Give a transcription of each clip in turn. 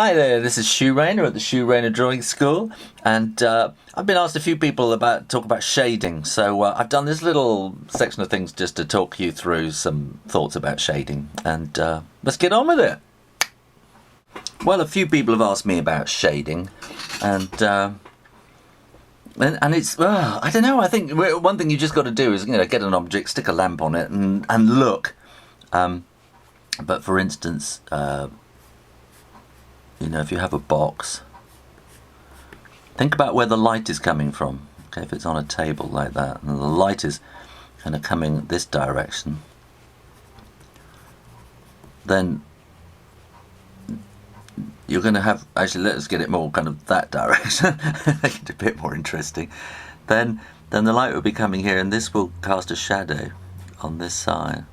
Hi there, this is Shoe Rainer at the Shoe Rainer Drawing School, and I've been asked a few people talk about shading, so I've done this little section of things just to talk you through some thoughts about shading, and let's get on with it. Well, a few people have asked me about shading, and it's I don't know. I think one thing you just got to do is get an object, stick a lamp on it, and look. But for instance. If you have a box, think about where the light is coming from. Okay, if it's on a table like that, and the light is kind of coming this direction, then you're going to have, actually let's get it more kind of that direction, make it a bit more interesting. Then the light will be coming here, and this will cast a shadow on this side.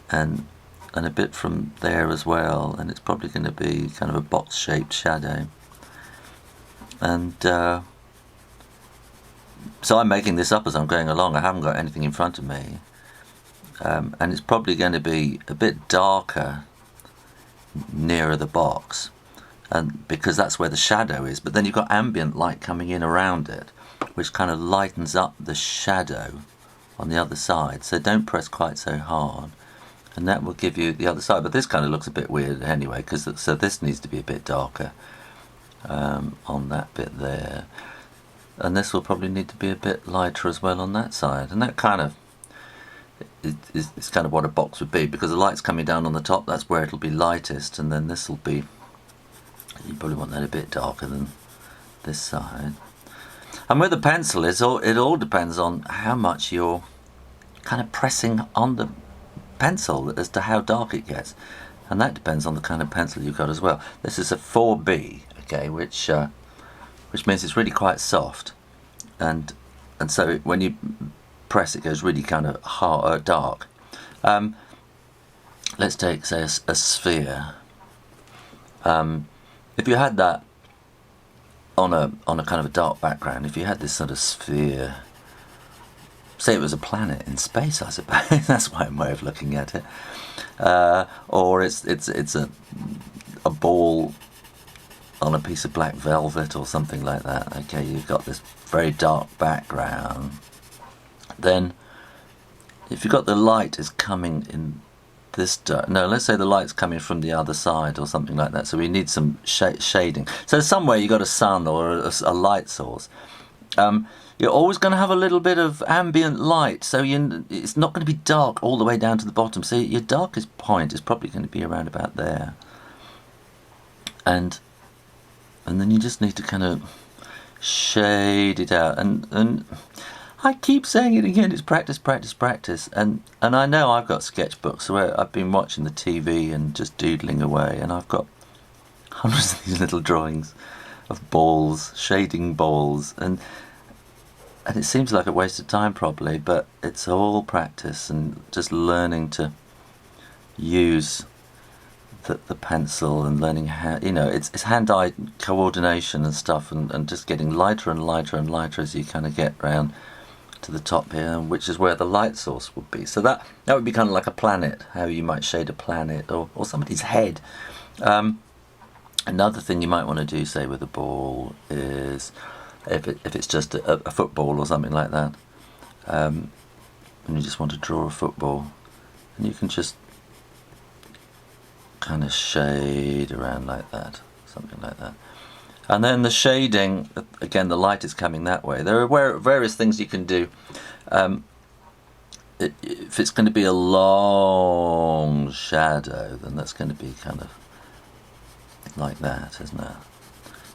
And a bit from there as well, and it's probably going to be kind of a box-shaped shadow. And so I'm making this up as I'm going along. I haven't got anything in front of me, and it's probably going to be a bit darker nearer the box, and because that's where the shadow is. But then you've got ambient light coming in around it, which kind of lightens up the shadow on the other side. So don't press quite so hard. And that will give you the other side, but this kind of looks a bit weird anyway, so this needs to be a bit darker on that bit there, and this will probably need to be a bit lighter as well on that side. And that kind of is kind of what a box would be, because the light's coming down on the top. That's where it'll be lightest, and then this will be. You probably want that a bit darker than this side. And where the pencil is, it all depends on how much you're kind of pressing on the pencil as to how dark it gets, and that depends on the kind of pencil you've got as well. This is a 4B, okay, which means it's really quite soft, and so when you press it goes really kind of hard, dark. Let's take, say, a sphere. If you had that on a kind of a dark background, if you had this sort of sphere, say it was a planet in space, I suppose. That's one way of looking at it. Or it's a ball on a piece of black velvet or something like that. Okay, you've got this very dark background. Then, if you've got the light is coming in this let's say the light's coming from the other side or something like that. So we need some shading. So somewhere you've got a sun or a light source. You're always going to have a little bit of ambient light, so it's not going to be dark all the way down to the bottom. So your darkest point is probably going to be around about there, and then you just need to kind of shade it out. And I keep saying it again: it's practice, practice, practice. And I know I've got sketchbooks where I've been watching the TV and just doodling away, and I've got hundreds of these little drawings of balls, shading balls, and it seems like a waste of time probably, but it's all practice and just learning to use the pencil and learning how, it's hand-eye coordination and stuff, and just getting lighter and lighter and lighter as you kind of get round to the top here, which is where the light source would be. So that would be kind of like a planet, how you might shade a planet or somebody's head. Another thing you might want to do, say, with a ball is, if it's just a football or something like that, and you just want to draw a football, and you can just kind of shade around like that, something like that. And then the shading, again, the light is coming that way. There are various things you can do. If it's going to be a long shadow, then that's going to be kind of like that, isn't it?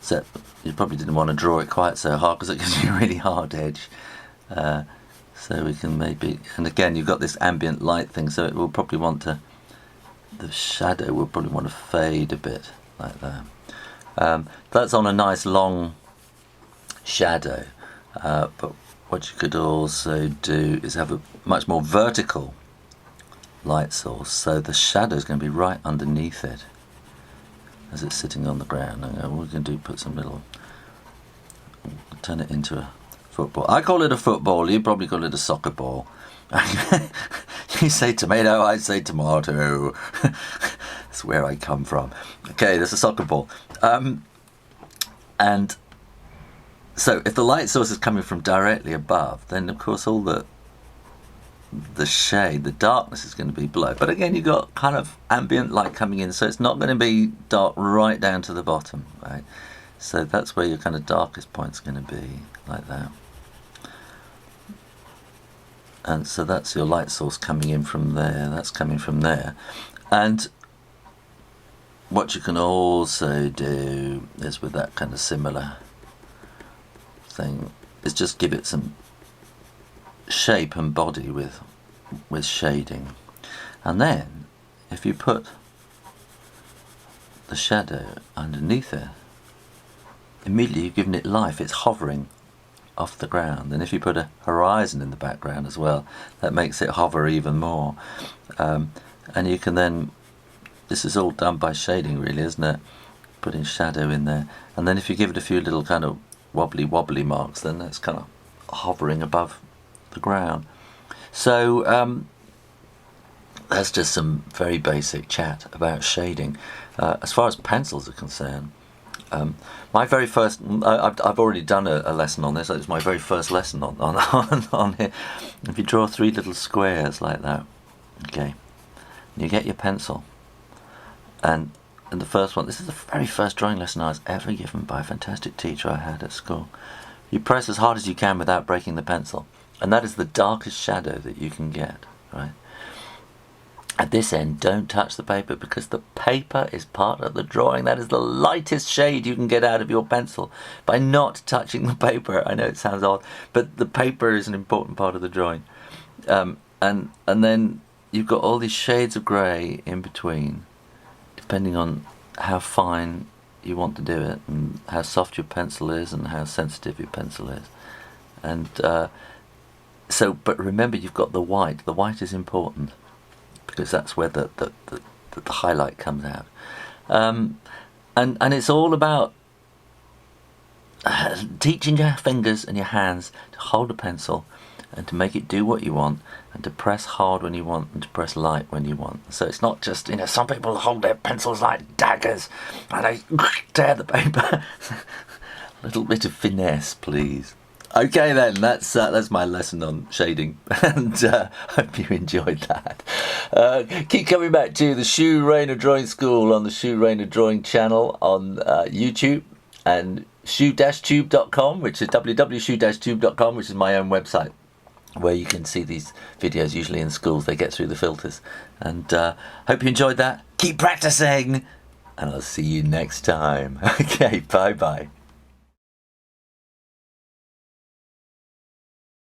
So you probably didn't want to draw it quite so hard because it gives you a really hard edge. So we can maybe, and again you've got this ambient light thing, so it will probably want to, the shadow will probably want to fade a bit like that. That's on a nice long shadow, but what you could also do is have a much more vertical light source, so the shadow is going to be right underneath it as it's sitting on the ground. And what we can do, put some little, turn it into a football. I call it a football, you probably call it a soccer ball. You say tomato, I say tomato. That's where I come from. Okay, there's a soccer ball. And so if the light source is coming from directly above, then of course all the shade, the darkness is going to be below. But again, you've got kind of ambient light coming in, so it's not going to be dark right down to the bottom, right? So that's where your kind of darkest point's going to be, like that. And so that's your light source coming in from there, that's coming from there. And what you can also do is, with that kind of similar thing, is just give it some shape and body with shading. And then if you put the shadow underneath it, immediately you've given it life. It's hovering off the ground. And if you put a horizon in the background as well, that makes it hover even more. And you can then, this is all done by shading really, isn't it? Putting shadow in there, and then if you give it a few little kind of wobbly marks, then it's kind of hovering above the ground. So that's just some very basic chat about shading. As far as pencils are concerned, my very first, I've already done a lesson on this. It was my very first lesson on here. If you draw 3 little squares like that, okay, you get your pencil, and the first one, this is the very first drawing lesson I was ever given by a fantastic teacher I had at school. You press as hard as you can without breaking the pencil, and that is the darkest shadow that you can get, right? At this end, don't touch the paper, because the paper is part of the drawing. That is the lightest shade you can get out of your pencil by not touching the paper. I know it sounds odd, but the paper is an important part of the drawing. And then you've got all these shades of grey in between, depending on how fine you want to do it, and how soft your pencil is, and how sensitive your pencil is. And so, but remember, you've got the white. The white is important, because that's where the highlight comes out. And it's all about teaching your fingers and your hands to hold a pencil, and to make it do what you want, and to press hard when you want, and to press light when you want. So it's not just, some people hold their pencils like daggers and they tear the paper. A little bit of finesse, please. Okay then, that's my lesson on shading, and hope you enjoyed that. Keep coming back to the Shu Rayner Drawing School on the Shu Rayner Drawing channel on YouTube, and shu-tube.com, which is www.shu-tube.com, which is my own website, where you can see these videos. Usually in schools they get through the filters. And hope you enjoyed that. Keep practicing, and I'll see you next time. Okay, bye bye.